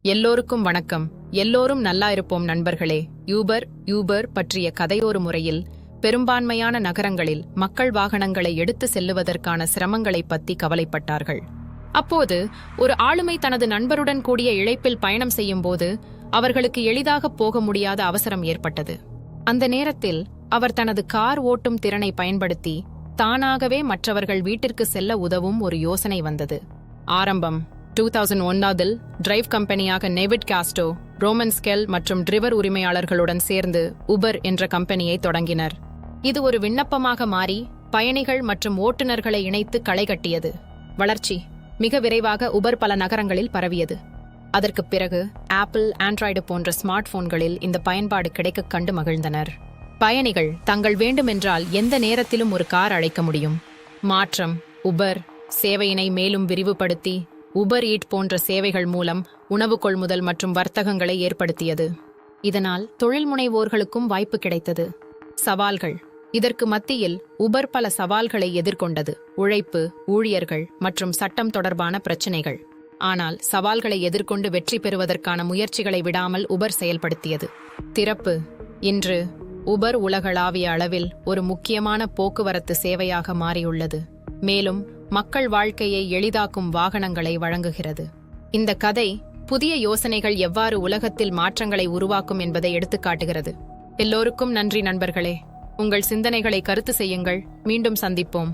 எல்லோருக்கும் வணக்கம். எல்லோரும் நல்லா இருப்போம் நண்பர்களே. யூபர் பற்றிய கதையொரு முறையில் பெரும்பான்மையான நகரங்களில் மக்கள் வாகனங்களை எடுத்து செல்லுவதற்கான சிரமங்களை பற்றி கவலைப்பட்டார்கள். அப்போது ஒரு ஆளுமை தனது நண்பருடன் கூடிய இழைப்பில் பயணம் செய்யும் போது அவர்களுக்கு எளிதாக போக முடியாத அவசரம் ஏற்பட்டது. அந்த நேரத்தில் அவர் தனது கார் ஓட்டும் திறனை பயன்படுத்தி தானாகவே மற்றவர்கள் வீட்டிற்கு செல்ல உதவும் ஒரு யோசனை வந்தது. ஆரம்பம் 2001 டிரைவ் கம்பெனியாக நேவிட் காஸ்டோ, ரோமன் ஸ்கெல் மற்றும் டிரிவர் உரிமையாளர்களுடன் சேர்ந்து உபர் என்ற கம்பெனியை தொடங்கினர். இது ஒரு விண்ணப்பமாக மாறி பயணிகள் மற்றும் ஓட்டுநர்களை இணைத்து களை கட்டியது. வளர்ச்சி மிக விரைவாக உபர் பல நகரங்களில் பரவியது. அதற்குப் பிறகு ஆப்பிள், ஆண்ட்ராய்டு போன்ற ஸ்மார்ட் போன்களில் இந்த பயன்பாடு கிடைக்கக் கண்டு மகிழ்ந்தனர். பயணிகள் தங்கள் வேண்டுமென்றால் எந்த நேரத்திலும் ஒரு கார் அழைக்க முடியும். மாற்றம் உபர் சேவையினை மேலும் விரிவுபடுத்தி உபர் ஈட் போன்ற சேவைகள் மூலம் உணவு கொள்முதல் மற்றும் வர்த்தகங்களை ஏற்படுத்தியது. இதனால் தொழில் முனைவோர்களுக்கும் வாய்ப்பு கிடைத்தது. சவால்கள் இதற்கு மத்தியில் உபர் பல சவால்களை எதிர்கொண்டது. உழைப்பு, ஊழியர்கள் மற்றும் சட்டம் தொடர்பான பிரச்சினைகள். ஆனால் சவால்களை எதிர்கொண்டு வெற்றி பெறுவதற்கான முயற்சிகளை விடாமல் உபர் செயல்படுத்தியது. திறப்பு இன்று உபர் உலகளாவிய அளவில் ஒரு முக்கியமான போக்குவரத்து சேவையாக மாறியுள்ளது. மேலும் மக்கள் வாழ்க்கையை எளிதாக்கும் வாகனங்களை வழங்குகிறது. இந்த கதை புதிய யோசனைகள் எவ்வாறு உலகத்தில் மாற்றங்களை உருவாக்கும் என்பதை எடுத்துக்காட்டுகிறது. எல்லோருக்கும் நன்றி நண்பர்களே. உங்கள் சிந்தனைகளை கருத்து செய்யுங்கள். மீண்டும் சந்திப்போம்.